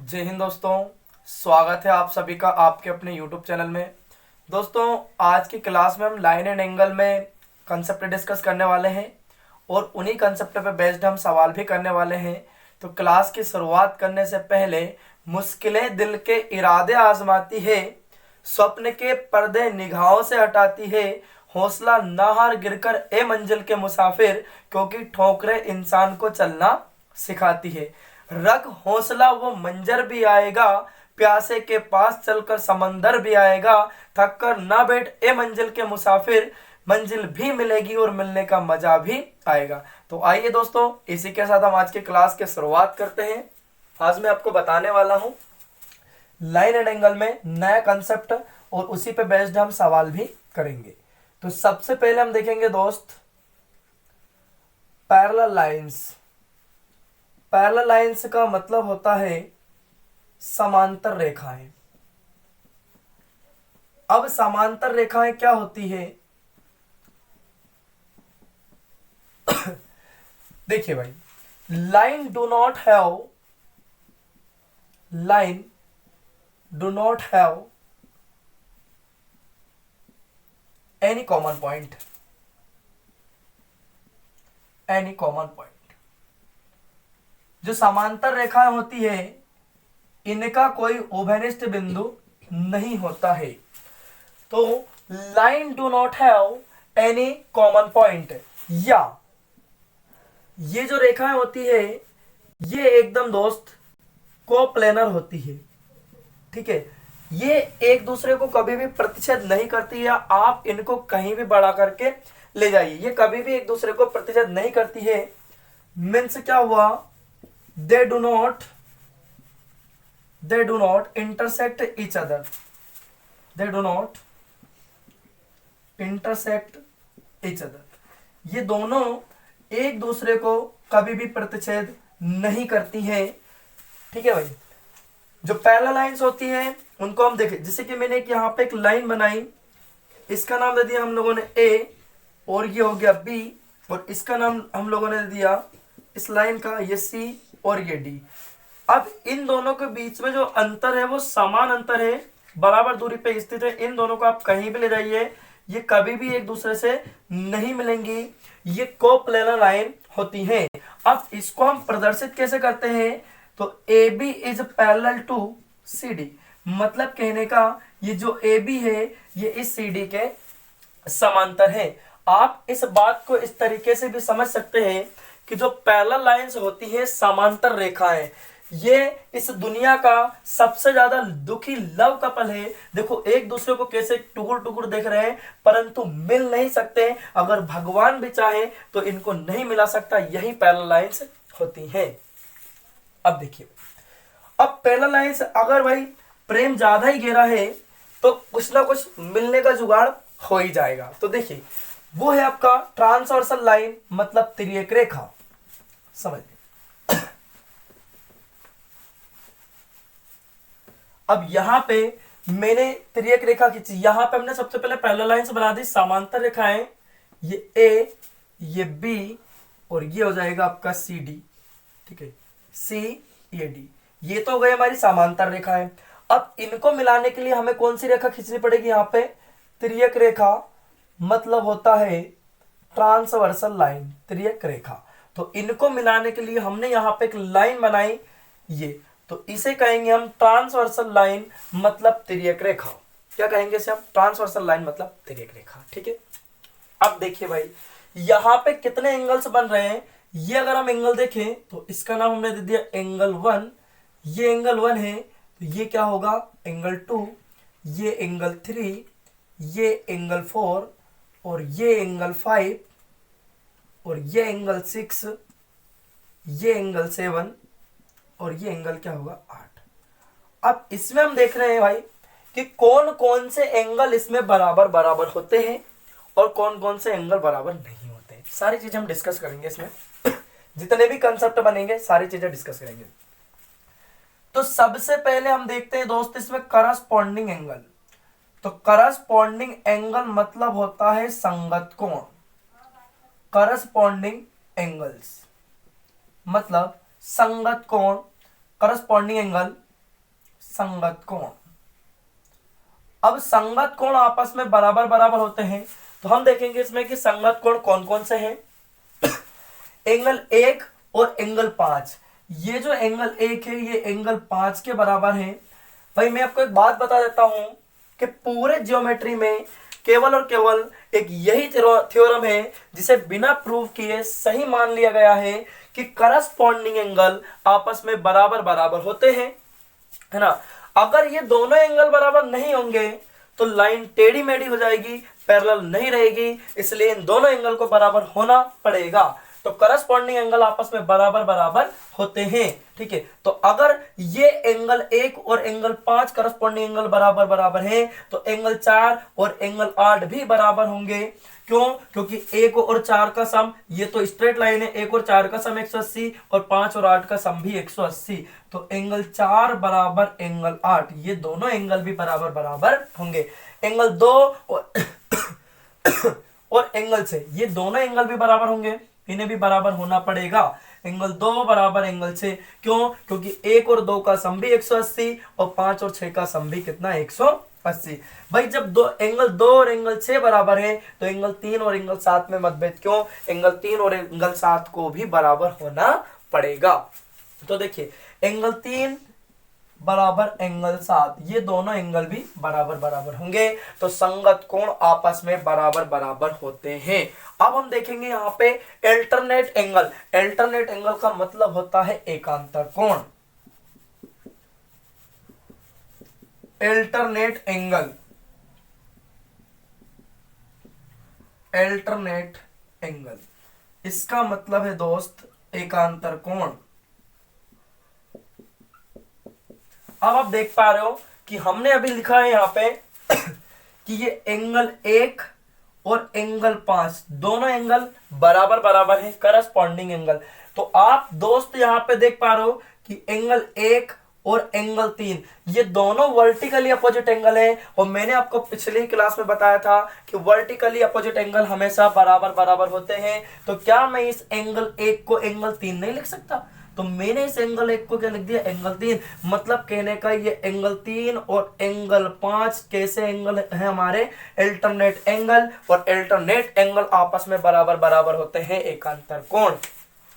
जय हिंद दोस्तों। स्वागत है आप सभी का आपके अपने YouTube चैनल में। दोस्तों, आज की क्लास में हम लाइन एंड एंगल में कंसेप्ट डिस्कस करने वाले हैं और उन्हीं कंसेप्ट पे बेस्ड हम सवाल भी करने वाले हैं। तो क्लास की शुरुआत करने से पहले मुश्किलें दिल के इरादे आजमाती है, स्वप्न के पर्दे निगाहों से हटाती है, हौसला ना हार गिरकर ए मंजिल के मुसाफिर, क्योंकि ठोकरें इंसान को चलना सिखाती है। रख हौसला वो मंजर भी आएगा, प्यासे के पास चलकर समंदर भी आएगा, थक कर ना बैठ ए मंजिल के मुसाफिर, मंजिल भी मिलेगी और मिलने का मजा भी आएगा। तो आइए दोस्तों, इसी के साथ हम आज की क्लास की शुरुआत करते हैं। आज मैं आपको बताने वाला हूं लाइन एंड एंगल में नया कंसेप्ट और उसी पे बेस्ड हम सवाल भी करेंगे। तो सबसे पहले हम देखेंगे दोस्त पैरेलल लाइंस। पैरेलल लाइंस का मतलब होता है समांतर रेखाएं। अब समांतर रेखाएं क्या होती है? देखिए भाई, line do not have any common point. जो समांतर रेखाएं होती है इनका कोई उभयनिष्ठ बिंदु नहीं होता है। तो line do not have any common point, या ये जो रेखाएं होती है ये एकदम दोस्त कोप्लेनर होती है। ठीक है, ये एक दूसरे को कभी भी प्रतिच्छेद नहीं करती, या आप इनको कहीं भी बढ़ा करके ले जाइए, ये कभी भी एक दूसरे को प्रतिच्छेद नहीं करती है। मीन्स क्या हुआ? they do not intersect each other, ये दोनों एक दूसरे को कभी भी प्रतिच्छेद नहीं करती हैं। ठीक है भाई, जो पैरेलल लाइंस होती हैं उनको हम देखें, जैसे कि मैंने यहाँ पे एक लाइन बनाई, इसका नाम दे दिया हम लोगों ने ए और ये हो गया बी, और इसका नाम हम लोगों ने दे दिया इस लाइन का ये सी और ये डी। अब इन दोनों के बीच में जो अंतर है वो समान अंतर है, बराबर दूरी पे स्थित है। इन दोनों को आप कहीं भी ले जाइए, ये कभी भी एक दूसरे से नहीं मिलेंगी, ये कोप्लेनर लाइन होती हैं। अब इसको हम प्रदर्शित कैसे करते हैं? तो A B is parallel to C D, मतलब कहने का ये जो ए बी है ये इस सी डी के समांतर है। आप इस बात को इस तरीके से भी समझ सकते हैं कि जो पैरेलल लाइंस होती है समांतर रेखाएं, ये इस दुनिया का सबसे ज्यादा दुखी लव कपल है। देखो एक दूसरे को कैसे टुकुर टुकुर देख रहे हैं परंतु मिल नहीं सकते। अगर भगवान भी चाहे तो इनको नहीं मिला सकता, यही पैरेलल लाइंस होती हैं। अब देखिए, अब पैरेलल लाइंस अगर भाई प्रेम ज्यादा ही गहरा है तो कुछ ना कुछ मिलने का जुगाड़ हो ही जाएगा। तो देखिए, वो है आपका ट्रांसवर्सल लाइन, मतलब तिर्यक रेखा। समझ गए? अब यहां पे मैंने तिर्यक रेखा खींची, यहां पे हमने सबसे पहले पैरेलल लाइंस बना दी, समांतर रेखाएं, ये ए, ये बी और ये हो जाएगा आपका सी डी। ठीक है, सी ये डी, ये तो हो गई हमारी समांतर रेखाएं। अब इनको मिलाने के लिए हमें कौन सी रेखा खींचनी पड़ेगी? यहां पे तिर्यक रेखा, मतलब होता है ट्रांसवर्सल लाइन, तिर्यक रेखा। तो इनको मिलाने के लिए हमने यहाँ पे एक लाइन बनाई, ये तो इसे कहेंगे हम ट्रांसवर्सल लाइन, मतलब तिर्यक रेखा। क्या कहेंगे इसे हम? ट्रांसवर्सल लाइन मतलब तिर्यक रेखा। ठीक है, अब देखिए भाई, यहाँ पे कितने एंगल्स बन रहे हैं? ये अगर हम एंगल देखें तो इसका नाम हमने दे दिया एंगल 1, ये एंगल 1 है, तो ये क्या होगा? एंगल 2, ये एंगल 3, ये एंगल 4 और ये एंगल 5 और ये एंगल 6, ये एंगल 7 और ये एंगल क्या होगा? 8। अब इसमें हम देख रहे हैं भाई कि कौन कौन से एंगल इसमें बराबर बराबर होते हैं और कौन कौन से एंगल बराबर नहीं होते हैं। सारी चीजें हम डिस्कस करेंगे इसमें। जितने भी कंसेप्ट बनेंगे सारी चीजें डिस्कस करेंगे। तो सबसे पहले हम देखते हैं दोस्त इसमें करस्पॉन्डिंग एंगल। तो करस्पॉन्डिंग एंगल मतलब होता है संगत कोण। करस्पॉन्डिंग एंगल्स मतलब संगत कोण, करस्पॉन्डिंग एंगल संगत कोण। अब संगत कोण आपस में बराबर बराबर होते हैं, तो हम देखेंगे इसमें कि संगत कोण कौन कौन से हैं। एंगल 1 और एंगल 5। ये जो एंगल 1 है ये एंगल 5 के बराबर है। भाई मैं आपको एक बात बता देता हूं कि पूरे ज्योमेट्री में केवल और केवल एक यही थ्योरम है जिसे बिना प्रूव किए सही मान लिया गया है कि करस्पॉन्डिंग एंगल आपस में बराबर बराबर होते हैं, है ना। अगर ये दोनों एंगल बराबर नहीं होंगे तो लाइन टेढ़ी मेढ़ी हो जाएगी, पैरेलल नहीं रहेगी, इसलिए इन दोनों एंगल को बराबर होना पड़ेगा। तो करस्पॉन्डिंग एंगल आपस में बराबर बराबर होते हैं, ठीक है। तो अगर ये एंगल 1 और एंगल 5 करस्पॉन्डिंग एंगल बराबर बराबर हैं, तो एंगल 4 और एंगल 8 भी बराबर होंगे। क्यों? क्योंकि 1 और 4 का सम, ये तो स्ट्रेट लाइन है, 1 और 4 का सम 180 और 5 और 8 का सम भी 180। तो एंगल 4 बराबर एंगल 8, ये दोनों एंगल भी बराबर बराबर होंगे। एंगल 2 और एंगल 6, ये दोनों एंगल भी बराबर होंगे, इन्हें भी बराबर होना पड़ेगा। एंगल 2 बराबर एंगल 6, क्यों? क्योंकि 1 और 2 का सम भी 180 और 5 और 6 का सम भी कितना 180। भाई जब एंगल 2 और एंगल 6 बराबर है तो एंगल 3 और एंगल 7 में मतभेद क्यों? एंगल 3 और एंगल 7 को भी बराबर होना पड़ेगा। तो देखिए एंगल 3 बराबर एंगल 7, ये दोनों एंगल भी बराबर बराबर होंगे। तो संगत कोण आपस में बराबर बराबर होते हैं। अब हम देखेंगे यहाँ पे अल्टरनेट एंगल। अल्टरनेट एंगल का मतलब होता है एकांतर कोण। अल्टरनेट एंगल, अल्टरनेट एंगल, इसका मतलब है दोस्त एकांतर कोण। अब आप देख पा रहे हो कि हमने अभी लिखा है यहाँ पे कि ये एंगल 1 और एंगल 5 दोनों एंगल बराबर बराबर है, करस्पॉन्डिंग एंगल। तो आप दोस्त यहाँ पे देख पा रहे हो कि एंगल 1 और एंगल 3 ये दोनों वर्टिकली अपोजिट एंगल है। और मैंने आपको पिछली क्लास में बताया था कि वर्टिकली अपोजिट एंगल हमेशा बराबर बराबर होते हैं। तो क्या मैं इस एंगल 1 को एंगल 3 नहीं लिख सकता? तो मैंने इस एंगल 1 को क्या लिख दिया? एंगल 3। मतलब कहने का ये एंगल 3 और एंगल 5 कैसे एंगल है? हमारे अल्टरनेट एंगल। और अल्टरनेट एंगल आपस में बराबर बराबर होते हैं, एकांतर कोण।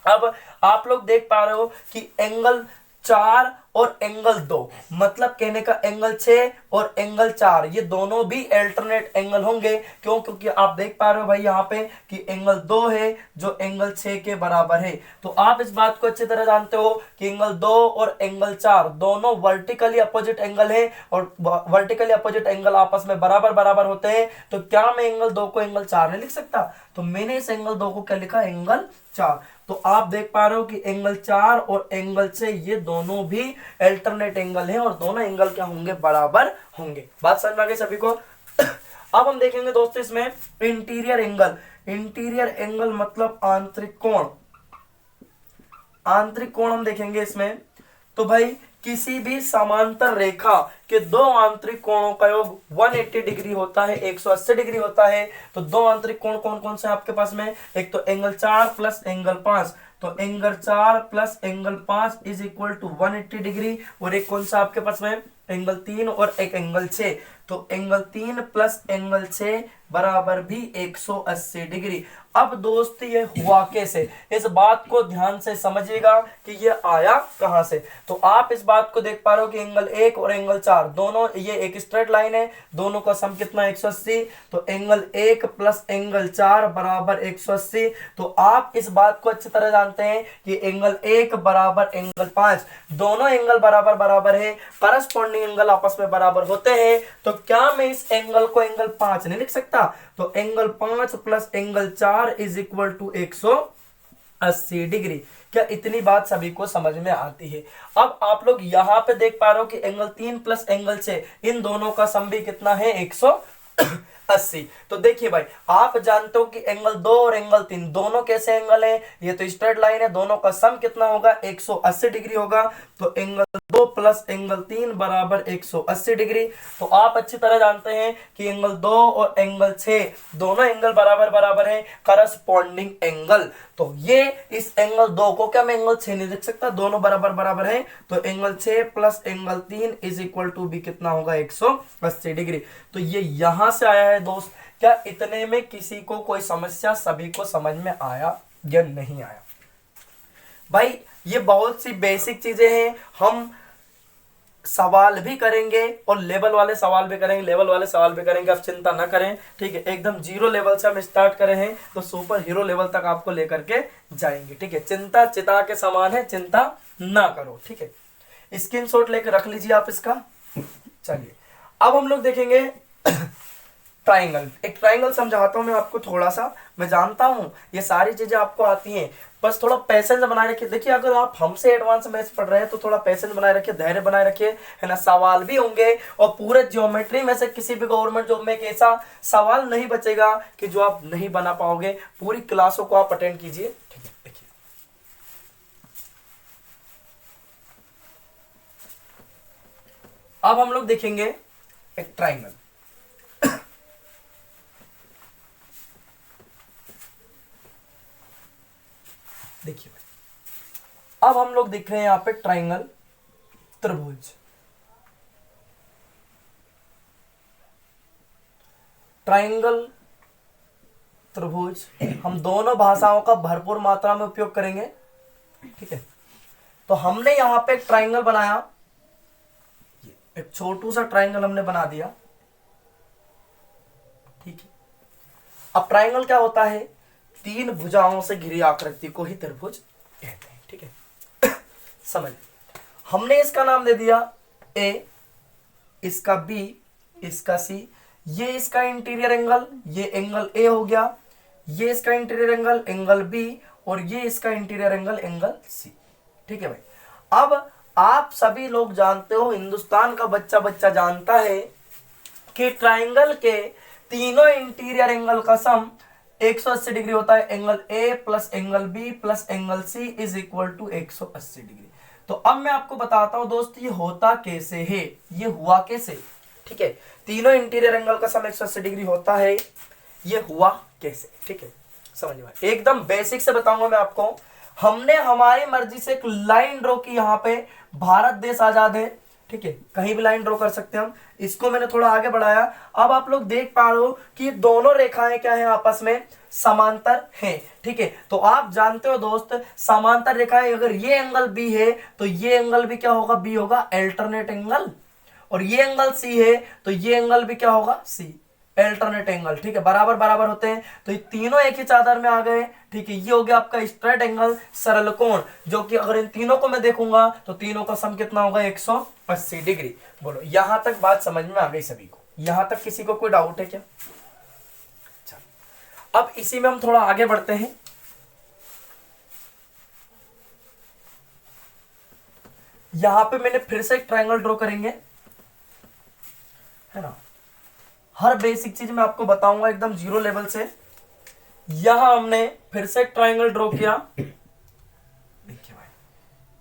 अब आप लोग देख पा रहे हो कि एंगल 4 और एंगल 2 मतलब कहने का एंगल 6 और एंगल 4 ये दोनों भी अल्टरनेट एंगल होंगे। क्यों? क्योंकि आप देख पा रहे हो भाई यहाँ पे कि एंगल 2 है जो एंगल 6 के बराबर है। तो आप इस बात को अच्छी तरह जानते हो कि एंगल 2 और एंगल 4 दोनों वर्टिकली अपोजिट एंगल है और वर्टिकली अपोजिट एंगल आपस में बराबर बराबर होते हैं। तो क्या मैं एंगल 2 को एंगल 4 नहीं लिख सकता? तो मैंने इस एंगल 2 को क्या लिखा? एंगल 4। तो आप देख पा रहे हो कि एंगल 4 और एंगल 6 ये दोनों भी अल्टरनेट एंगल हैं और दोनों एंगल क्या होंगे? बराबर होंगे। बात समझ में आ गई सभी को? अब हम देखेंगे दोस्तों इसमें इंटीरियर एंगल। इंटीरियर एंगल मतलब आंतरिक कोण। आंतरिक कोण हम देखेंगे इसमें। तो भाई किसी भी समांतर रेखा के दो आंतरिक कोणों का योग 180 डिग्री होता है, 180 डिग्री होता है। तो दो आंतरिक कोण कौन कौन से आपके पास में? एक तो एंगल 4 प्लस एंगल 5। तो angle 4 plus angle 5 is equal to 180 degree. और एक कौन सा आपके पास में? एंगल 3 और एक एंगल 6। तो एंगल 3 प्लस एंगल 6 बराबर भी 180 डिग्री। अब दोस्त ये हुआ कैसे? इस बात को ध्यान से समझिएगा कि ये आया कहां से। तो आप इस बात को देख पा रहे हो कि एंगल 1 और एंगल 4 दोनों ये एक स्ट्रेट लाइन है, दोनों का सम कितना? 180। तो एंगल 1 प्लस एंगल 4 बराबर 180। तो आप इस बात को अच्छी तरह जानते हैं कि एंगल 1 बराबर एंगल 5 दोनों एंगल बराबर बराबर है, करस्पॉन्डिंग एंगल आपस में बराबर होते हैं। तो क्या मैं इस एंगल को एंगल 5 नहीं लिख सकता? तो angle 5 plus angle 4 is equal to 180 degree. क्या इतनी बात सभी को समझ में आती है? अब आप लोग यहां पे देख पा रहे हो कि एंगल 3 प्लस एंगल 6 इन दोनों का सम भी कितना है? 180 80। तो देखिए भाई, आप जानते हो कि एंगल 2 और एंगल 3 दोनों कैसे एंगल है, ये तो स्ट्रेट लाइन है, दोनों का सम कितना होगा 180 डिग्री होगा। तो एंगल 2 प्लस एंगल 3 बराबर 180 डिग्री। तो आप अच्छी तरह जानते हैं कि एंगल 2 और एंगल 6 दोनों एंगल बराबर बराबर है, करस्पॉन्डिंग एंगल। तो ये इस एंगल 2 को क्या मैं एंगल 6 नहीं लिख सकता, दोनों बराबर बराबर है। तो angle 6 plus angle 3 is equal to भी कितना होगा 180 डिग्री। तो ये यहां से आया है दोस्त। क्या इतने में किसी को कोई समस्या, सभी को समझ में आया या नहीं आया? भाई ये बहुत सी बेसिक चीजें हैं, हम सवाल भी करेंगे और लेवल वाले सवाल भी करेंगे, लेवल वाले सवाल भी करेंगे, आप चिंता ना करें, ठीक है। एकदम जीरो लेवल से हम स्टार्ट कर रहे हैं तो सुपर हीरो लेवल तक आपको लेकर के जाएंगे, ठीक है। चिंता चिता के समान है, चिंता ना करो, ठीक है। स्क्रीनशॉट लेकर रख लीजिए आप इसका। चलिए अब हम लोग देखेंगे ट्राइंगल। एक ट्राइंगल समझाता हूं मैं आपको थोड़ा सा। मैं जानता हूं ये सारी चीजें आपको आती हैं, बस थोड़ा पैसेंस बनाए रखिए। देखिए अगर आप हमसे एडवांस मैथ्स पढ़ रहे हैं तो थोड़ा पैसेंस बनाए रखिए, धैर्य बनाए रखिए, है ना। सवाल भी होंगे और पूरे ज्योमेट्री में से किसी भी गवर्नमेंट जॉब में एक ऐसा सवाल नहीं बचेगा कि जो आप नहीं बना पाओगे। पूरी क्लासों को आप अटेंड कीजिए, ठीक है। देखिए अब हम लोग देखेंगे एक ट्राइंगल। देखिए भाई, अब हम लोग देख रहे हैं यहां पे ट्राइंगल, त्रिभुज। ट्राइंगल, त्रिभुज हम दोनों भाषाओं का भरपूर मात्रा में उपयोग करेंगे, ठीक है। तो हमने यहां पे एक ट्राइंगल बनाया, एक छोटू सा ट्राइंगल हमने बना दिया, ठीक है। अब ट्राइंगल क्या होता है, तीन भुजाओं से घिरी आकृति को ही त्रिभुज कहते हैं, ठीक है। समझ, हमने इसका नाम दे दिया ए, इसका बी, इसका सी। ये इसका इंटीरियर एंगल, ये एंगल ए हो गया, ये इसका इंटीरियर एंगल एंगल बी, और ये इसका इंटीरियर एंगल एंगल सी, ठीक है भाई। अब आप सभी लोग जानते हो, हिंदुस्तान का बच्चा बच्चा जानता है कि ट्राइंगल के तीनों इंटीरियर एंगल का सम 180 डिग्री होता है। Angle A plus angle B plus angle C is equal to 180 degree. तो अब मैं आपको बताता हूं दोस्त, ये होता कैसे है, ये हुआ कैसे, ठीक है। तीनों इंटीरियर एंगल का सम 180 डिग्री होता है, ये हुआ कैसे, ठीक है। समझ में, एकदम बेसिक से बताऊंगा मैं आपको। हमने हमारी मर्जी से एक लाइन ड्रॉ की, यहाँ पे भारत देश आजाद है, ठीक है, कहीं भी लाइन ड्रॉ कर सकते हैं हम। इसको मैंने थोड़ा आगे बढ़ाया। अब आप लोग देख पा रहे हो कि दोनों रेखाएं क्या है, आपस में समांतर हैं, ठीक है। तो आप जानते हो दोस्त, समांतर रेखाएं, अगर ये एंगल बी है तो ये एंगल भी क्या होगा, बी होगा, अल्टरनेट एंगल। और ये एंगल सी है तो ये एंगल भी क्या होगा, सी, अल्टरनेट एंगल, ठीक है। बराबर बराबर होते हैं, तो ये तीनों एक ही चादर में आ गए, ठीक है। ये हो गया आपका स्ट्रेट एंगल, सरल कोण, जो कि अगर इन तीनों को मैं देखूंगा तो तीनों का सम कितना होगा, 180 डिग्री। बोलो यहां तक बात समझ में आ गई सभी को? यहां तक किसी को कोई डाउट है क्या? चलो अब इसी में हम थोड़ा आगे बढ़ते हैं। यहां पे मैंने फिर से एक ट्राइंगल ड्रॉ करेंगे, है ना। हर बेसिक चीज मैं आपको बताऊंगा एकदम जीरो लेवल से। यहां हमने फिर से एक ट्राइंगल ड्रॉ किया, देखिए भाई,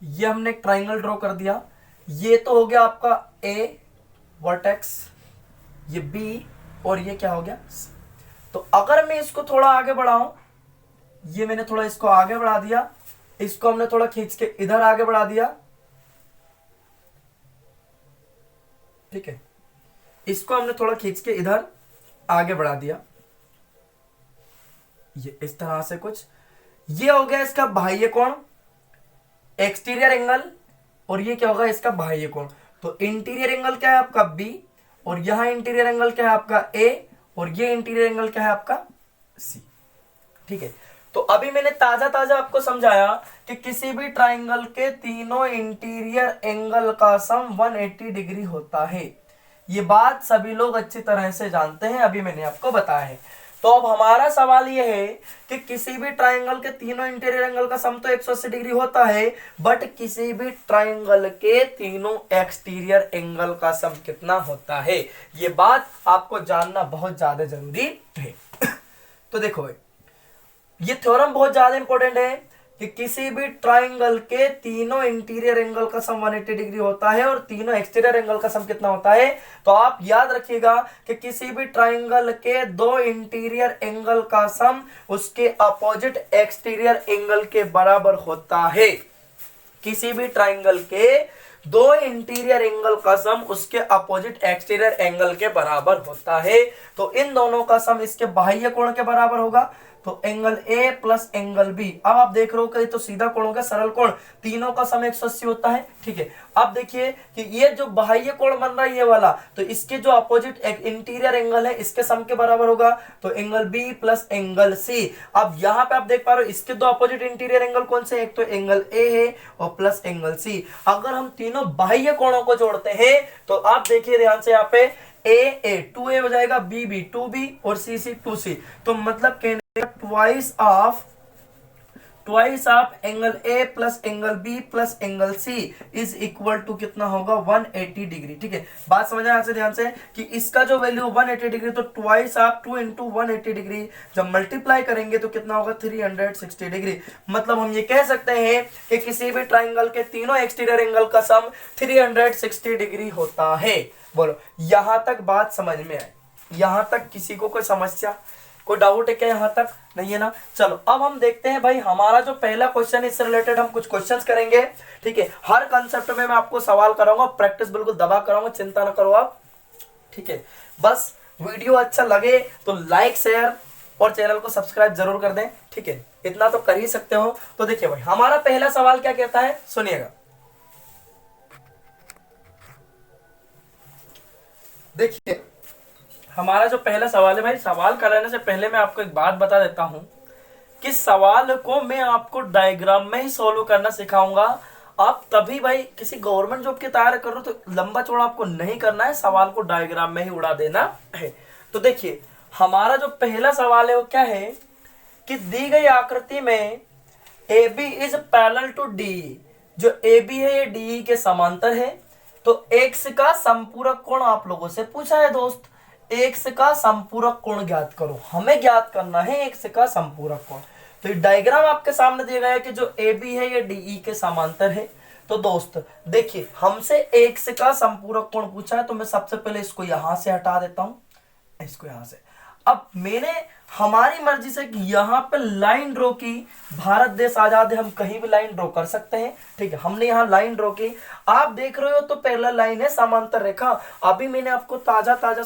ये हमने एक ट्राइंगल ड्रॉ कर दिया। ये तो हो गया आपका ए वर्टेक्स, ये बी, और ये क्या हो गया, सी। तो अगर मैं इसको थोड़ा आगे बढ़ाऊं, ये मैंने थोड़ा इसको आगे बढ़ा दिया, इसको हमने थोड़ा खींच के इधर आगे बढ़ा दिया, ठीक है। इसको हमने थोड़ा खींच के इधर आगे बढ़ा दिया, ये इस तरह से कुछ। ये हो गया इसका बाह्य कोण, एक्सटीरियर एंगल, और ये क्या होगा, इसका बाह्य कोण। तो इंटीरियर एंगल क्या है आपका बी, और यहां इंटीरियर एंगल क्या है आपका ए, और ये इंटीरियर एंगल क्या है आपका सी, ठीक है। तो अभी मैंने ताजा ताजा आपको समझाया कि किसी भी ट्राइंगल के तीनों इंटीरियर एंगल का सम 180 डिग्री होता है। ये बात सभी लोग अच्छी तरह से जानते हैं, अभी मैंने आपको बताया है। तो अब हमारा सवाल ये है कि किसी भी ट्राइंगल के तीनों इंटीरियर एंगल का सम तो 180 डिग्री होता है, बट किसी भी ट्राइंगल के तीनों एक्सटीरियर एंगल का सम कितना होता है, ये बात आपको जानना बहुत ज्यादा जरूरी है। तो देखो ये थ्योरम बहुत ज्यादा इंपॉर्टेंट है कि किसी भी ट्राइंगल के तीनों इंटीरियर एंगल का सम 180 डिग्री होता है और तीनों एक्सटीरियर एंगल का सम कितना होता है। तो आप याद रखिएगा कि किसी भी ट्राइंगल के दो इंटीरियर एंगल का सम उसके अपोजिट एक्सटीरियर एंगल के बराबर होता है। किसी भी ट्राइंगल के दो इंटीरियर एंगल का सम उसके अपोजिट एक्सटीरियर एंगल के बराबर होता है। तो इन दोनों का सम इसके बाह्य कोण के बराबर होगा, तो angle A plus angle B. अब आप देख रहे हो कि तो सीधा कोण हो गया, सरल कोण, तीनों का सम 180 होता है। ठीक है, अब देखिए कि ये जो बाह्य कोण बन रहा है ये वाला, तो इसके जो अपोजिट इंटीरियर एंगल है इसके सम के बराबर होगा, तो angle B plus angle C. अब यहाँ पे आप देख पा रहे हो इसके दो अपोजिट इंटीरियर एंगल कौन से, एक तो एंगल ए है और प्लस एंगल सी। अगर हम तीनों बाह्य कोणों को जोड़ते हैं तो आप देखिए ध्यान से, यहाँ पे ए 2a हो जाएगा, बी 2b और सी 2c। तो मतलब कहने twice of angle A plus angle B plus angle C is equal to कितना होगा 180 डिग्री। ठीक है, बात समझ आया से ध्यान से कि इसका जो वैल्यू 180 डिग्री, तो ट्वाइस ऑफ 2 इंटू 180 डिग्री जब मल्टीप्लाई करेंगे तो कितना होगा 360 डिग्री। मतलब हम ये कह सकते हैं कि किसी भी ट्राइंगल के तीनों एक्सटीरियर एंगल का सम 360 डिग्री होता है। बोलो यहां तक बात समझ में आई? यहां तक किसी को कोई समस्या, कोई डाउट है क्या? यहां तक नहीं है ना? चलो अब हम देखते हैं भाई, हमारा जो पहला क्वेश्चन इससे रिलेटेड हम कुछ क्वेश्चंस करेंगे। ठीक है, हर कंसेप्ट में मैं आपको सवाल कराऊंगा, प्रैक्टिस बिल्कुल दबा कराऊंगा, चिंता ना करो आप। ठीक है, बस वीडियो अच्छा लगे तो लाइक शेयर और चैनल को सब्सक्राइब जरूर कर दें। ठीक है, इतना तो कर ही सकते हो। तो देखिए भाई, हमारा पहला सवाल क्या कहता है, सुनिएगा। देखिए हमारा जो पहला सवाल है भाई, सवाल कराने से पहले मैं आपको एक बात बता देता हूं कि सवाल को मैं आपको डायग्राम में ही सॉल्व करना सिखाऊंगा। आप तभी भाई किसी गवर्नमेंट जॉब की तैयारी कर रहे हो तो लंबा चौड़ा आपको नहीं करना है, सवाल को डायग्राम में ही उड़ा देना है। तो देखिए हमारा जो पहला सवाल है वो क्या है कि दी गई आकृति में A B is parallel to D. जो ए बी है ये डी के समांतर है। तो एक्स का संपूरक कोण आप लोगों से पूछा है दोस्त, एक्स का संपूरक कोण ज्ञात करो। हमें ज्ञात करना है एक्स का संपूरक कोण। तो ये डायग्राम आपके सामने दिया गया है कि जो ए बी है ये डी के समांतर है। तो दोस्त देखिए हमसे एक्स का संपूरक कोण पूछा है, तो मैं सबसे पहले इसको यहां से हटा देता हूं, इसको यहां से। अब मैंने हमारी मर्जी से यहां पे लाइन ड्रॉ की, भारत देश आजाद है, हम कहीं भी लाइन ड्रॉ कर सकते हैं। ठीक है, हमने यहां लाइन ड्रॉ की, आप देख रहे हो तो पैरेलल लाइन है, समांतर रेखा। अभी मैंने आपको ताजा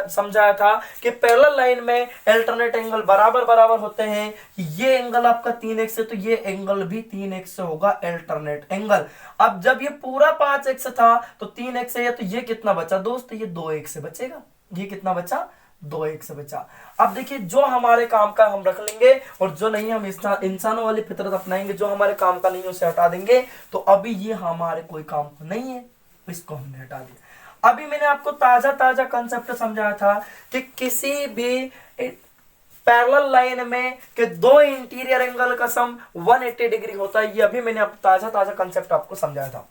समझाया था कि पैरेलल लाइन में अल्टरनेट एंगल बराबर बराबर होते हैं। ये एंगल आपका 3x है तो ये एंगल भी 3x से होगा, अल्टरनेट एंगल। अब जब ये पूरा 5x था तो 3x है, तो ये कितना बचा दोस्त, ये 2x से बचेगा। ये कितना बचा, 2x से बचा। अब देखिए जो हमारे काम का हम रख लेंगे और जो नहीं हम इंसानों वाली फितरत अपनाएंगे, जो हमारे काम का नहीं उसे हटा देंगे। तो अभी ये हमारे कोई काम का नहीं है, इसको हमने हटा दिया। अभी मैंने आपको ताजा कंसेप्ट समझाया था कि किसी भी पैरेलल लाइन में कि दो इंटीरियर एंगल का सम 180 डिग्री होता है। ये अभी मैंने ताजा कंसेप्ट आपको समझाया था।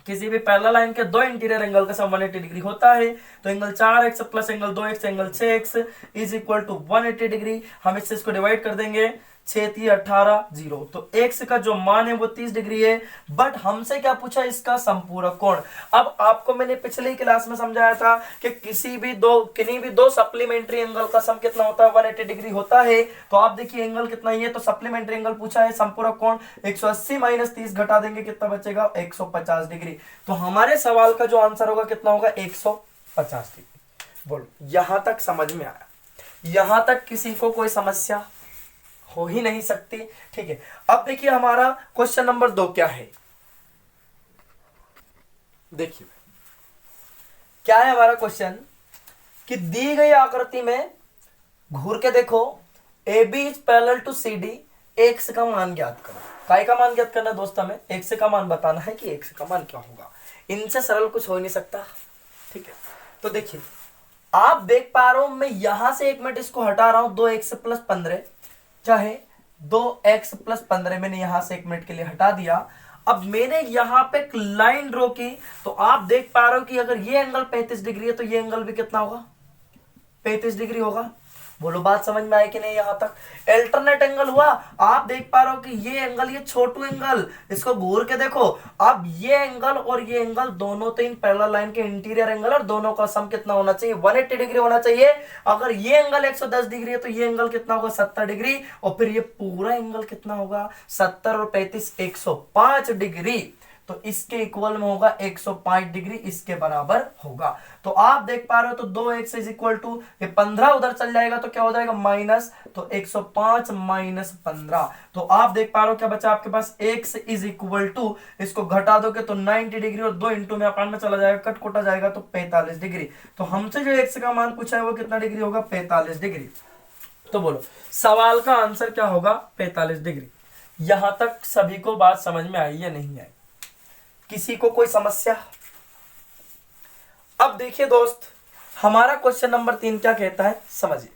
किसी भी पैरेलल लाइन के दो इंटीरियर एंगल का सम 180 डिग्री होता है। तो angle 4x plus angle 2x angle 6x is equal to 180 degree. हम इससे इसको डिवाइड कर देंगे, 6 3 18 0। तो x का जो मान है वो 30 डिग्री है। बट हमसे क्या पूछा, इसका संपूरक कोण। अब आपको मैंने पिछली क्लास में समझाया था कि किन्हीं भी दो सप्लीमेंट्री एंगल का सम कितना होता है, 180 डिग्री होता है। तो आप देखिए एंगल कितना ही है, तो सप्लीमेंट्री एंगल पूछा है, संपूरक कोण 180 माइनस 30 घटा देंगे, कितना बचेगा 150 डिग्री। तो हमारे सवाल का जो आंसर होगा कितना होगा, 150 डिग्री। बोलो यहां तक समझ में आया? यहां तक किसी को कोई समस्या हो ही नहीं सकती। ठीक है, अब देखिए हमारा क्वेश्चन नंबर 2 क्या है। देखिए क्या है हमारा क्वेश्चन कि दी गई आकृति में घूर के देखो, A B is parallel to C D, x का मान ज्ञात करो। काय का मान ज्ञात करना है दोस्त, हमें एक्स का मान बताना है कि एक्स का मान क्या होगा। इनसे सरल कुछ हो नहीं सकता। ठीक है, तो देखिए आप देख पा रहे हो मैं यहां से 1 मिनट इसको हटा रहा हूं, 2x प्लस 15 चाहे 2x+15 मैंने यहां से 1 मिनट के लिए हटा दिया। अब मैंने यहां पे एक लाइन ड्रॉ की, तो आप देख पा रहे हो कि अगर ये एंगल 35 डिग्री है तो ये एंगल भी कितना होगा, 35 डिग्री होगा। बोलो बात समझ में आए कि नहीं यहां तक। अल्टरनेट एंगल हुआ, आप देख पा रहे हो कि ये एंगल, ये छोटू एंगल, इसको घूर के देखो। अब ये एंगल और ये एंगल दोनों तो इन पैरेलल लाइन के इंटीरियर एंगल, और दोनों का सम कितना होना चाहिए, 180 डिग्री होना चाहिए। अगर ये एंगल 110 डिग्री है तो ये एंगल कितना होगा, 70 डिग्री, और फिर ये पूरा एंगल कितना होगा, 70 और 35 105 डिग्री। तो इसके इक्वल में होगा 105 डिग्री, इसके बराबर होगा। तो आप देख पा रहे हो तो 2x इज इक्वल टू, ये 15 उधर चल जाएगा तो क्या हो जाएगा माइनस, तो 105 माइनस 15। तो आप देख पा रहे हो क्या बचा आपके पास, x इज इक्वल टू, इसको घटा दोगे तो 90 डिग्री, और 2 इंटू में अपान में चला जाएगा, कट कोटा जाएगा तो 45 डिग्री। तो हमसे जो x का मान पूछा है वो कितना डिग्री होगा, 45 डिग्री। तो बोलो सवाल का आंसर क्या होगा, 45 डिग्री। यहां तक सभी को बात समझ में आई या नहीं आई, किसी को कोई समस्या? अब देखिए दोस्त, हमारा क्वेश्चन नंबर 3 क्या कहता है, समझिए।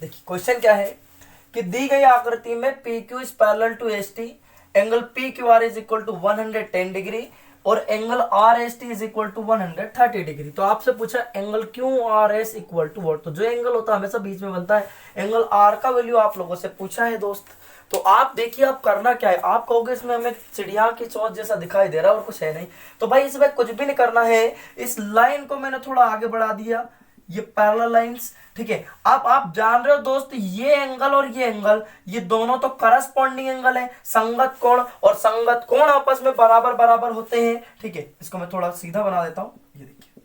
देखिए क्वेश्चन क्या है कि दी गई आकृति में PQ is parallel to ST, angle PQR is equal to 110 degree और angle RST is equal to 130 degree. तो आपसे पूछा angle QRS equal to what, तो जो एंगल होता है हमेशा बीच में बनता है, एंगल R का वैल्यू आप लोगों से पूछा है दोस्त। तो आप देखिए आप करना क्या है, आप कहोगे इसमें हमें चिड़िया की चोंच जैसा दिखाई दे रहा है और कुछ है नहीं, तो भाई इसमें कुछ भी नहीं करना है। इस लाइन को मैंने थोड़ा आगे बढ़ा दिया, ये पैरेलल लाइंस, ठीक है। अब आप जान रहे हो दोस्त, ये एंगल और ये एंगल, ये दोनों तो करस्पॉन्डिंग एंगल है, संगत कोण, और संगत कोण आपस में बराबर बराबर होते हैं, ठीक है। इसको मैं थोड़ा सीधा बना देता हूं, ये देखिए,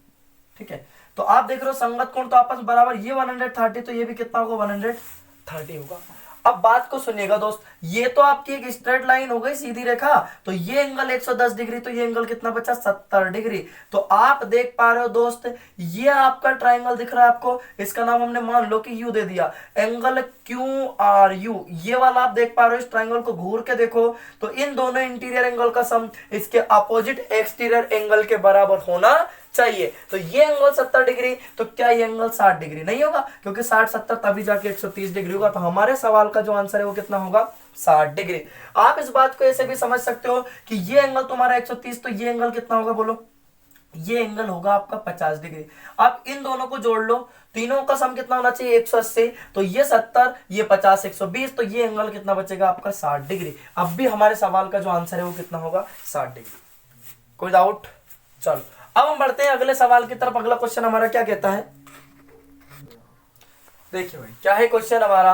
ठीक है। तो आप देख रहे हो संगत कोण तो आपस में बराबर, ये 130 तो ये भी कितना होगा, 130 होगा। अब बात को सुनिएगा दोस्त, ये तो आपकी एक स्ट्रेट लाइन हो गई, सीधी रेखा, तो ये एंगल 110 डिग्री, तो ये एंगल कितना बचा, 70 डिग्री। तो आप देख पा रहे हो दोस्त, ये आपका ट्राइंगल दिख रहा है आपको, इसका नाम हमने मान लो कि यू दे दिया, एंगल QRU, ये वाला आप देख पा रहे हो। इस ट्राइंगल को घूर के देखो तो इन दोनों इंटीरियर एंगल का सम इसके अपोजिट एक्सटीरियर एंगल के बराबर होना चाहिए। तो ये एंगल 70 डिग्री, तो क्या ये एंगल 60 डिग्री नहीं होगा, क्योंकि 60 70 तभी जाके 130 डिग्री होगा। तो हमारे सवाल का जो आंसर है वो कितना होगा, 60 डिग्री। आप इस बात को ऐसे भी समझ सकते हो कि ये एंगल तुम्हारा 130, तो ये एंगल कितना होगा, बोलो, ये एंगल होगा आपका 50 डिग्री। आप इन दोनों को जोड़ लो, तीनों का सम कितना होना चाहिए, 180, तो ये 70, ये 50, 120, तो ये एंगल कितना बचेगा आपका, 60 डिग्री। अब भी हमारे सवाल का जो आंसर है वो कितना होगा, 60 डिग्री। कोई डाउट? चलो अब हम बढ़ते हैं अगले सवाल की तरफ। अगला क्वेश्चन हमारा क्या कहता है, देखिए भाई क्या है क्वेश्चन हमारा,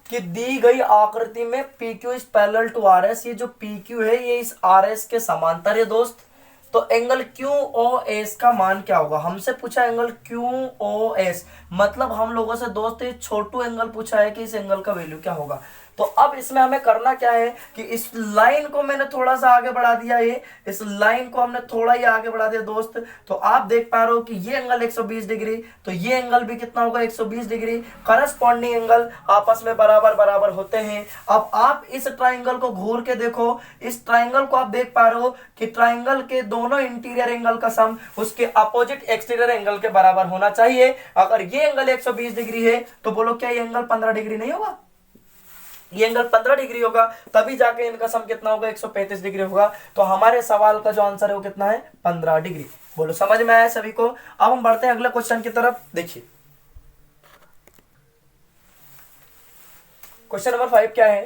कि दी गई आकृति में PQ is parallel to RS, ये जो PQ है ये इस RS के समांतर है दोस्त। तो एंगल QOS का मान क्या होगा, हमसे पूछा एंगल QOS, मतलब हम लोगों से दोस्त ये छोटू एंगल पूछा है कि इस एंगल का वैल्यू क्या होगा। तो अब इसमें हमें करना क्या है कि इस लाइन को मैंने थोड़ा सा आगे बढ़ा दिया है, इस लाइन को हमने थोड़ा ही आगे बढ़ा दिया दोस्त। तो आप देख पा रहे हो कि ये एंगल 120 डिग्री, तो ये एंगल भी कितना होगा, 120 डिग्री। करस्पॉन्डिंग एंगल आपस में बराबर बराबर होते हैं। अब आप इस ट्राइंगल को घूर के देखो, इस ट्राइंगल को आप देख पा रहे हो कि ट्राइंगल के दोनों इंटीरियर एंगल का सम उसके अपोजिट एक्सटीरियर एंगल के बराबर होना चाहिए। अगर ये एंगल 120 डिग्री है तो बोलो क्या ये एंगल 15 डिग्री नहीं होगा, ये एंगल 15 डिग्री होगा, तभी जाके इनका सम कितना होगा, 135 डिग्री होगा। तो हमारे सवाल का जो आंसर है वो कितना है, 15 डिग्री। बोलो समझ में आया सभी को? अब हम बढ़ते हैं अगले क्वेश्चन की तरफ। देखिए क्वेश्चन नंबर 5 क्या है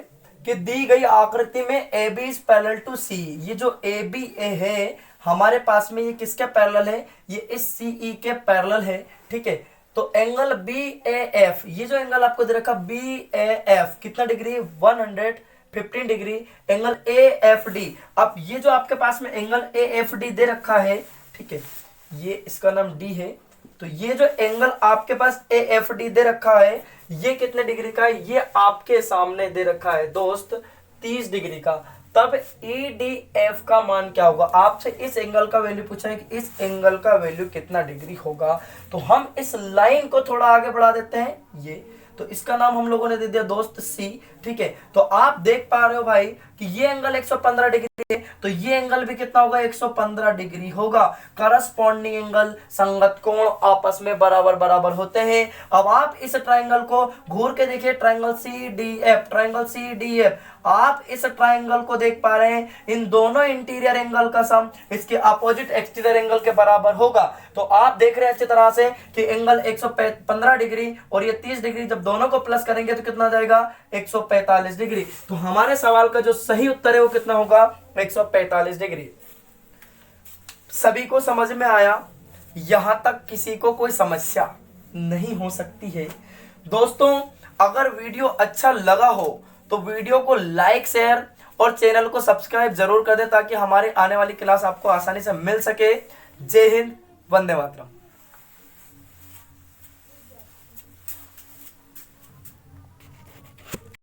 कि दी गई आकृति में AB is parallel to C, ये जो ABA है हमारे पास में, ये किसके पैरेलल है, ये इस CE के पैरेलल है, ठीक है। तो एंगल BAF, ये जो एंगल आपको दे रखा BAF कितना डिग्री, 115 डिग्री। एंगल AFD, अब ये जो आपके पास में एंगल AFD दे रखा है, ठीक है, ये इसका नाम D है। तो ये जो एंगल आपके पास AFD दे रखा है ये कितने डिग्री का है, ये आपके सामने दे रखा है दोस्त 30 डिग्री का। तब EDF का मान क्या होगा, आपसे इस एंगल का वैल्यू पूछा है कि इस एंगल का वैल्यू कितना डिग्री होगा। तो हम इस लाइन को थोड़ा आगे बढ़ा देते हैं, ये तो इसका नाम हम लोगों ने दे दिया दोस्त C, ठीक है। तो आप देख पा रहे हो भाई कि ये एंगल 115 डिग्री है, तो ये एंगल भी कितना होगा, 115 डिग्री होगा। करस्पॉन्डिंग एंगल, संगत कोण आपस में बराबर बराबर होते हैं। अब आप इस ट्राइंगल को घूर के देखिए, triangle C D F, triangle C D F, आप इस ट्राइंगल को देख पा रहे हैं, इन दोनों इंटीरियर एंगल का सम इसके अपोजिट एक्सटीरियर एंगल के बराबर होगा। तो आप देख रहे हैं अच्छी तरह से कि एंगल 115 डिग्री और ये 30 डिग्री, जब दोनों को प्लस करेंगे तो कितना जाएगा, 145 डिग्री। तो हमारे सवाल का जो सही उत्तर है वो कितना होगा, 145 डिग्री। सभी को समझ में आया? यहां तक किसी को कोई समस्या नहीं हो सकती है। दोस्तों, अगर वीडियो अच्छा लगा हो तो वीडियो को लाइक, शेयर और चैनल को सब्सक्राइब जरूर कर दें, ताकि हमारी आने वाली क्लास आपको आसानी से मिल सके। जय हिंद, वंदे मातरम।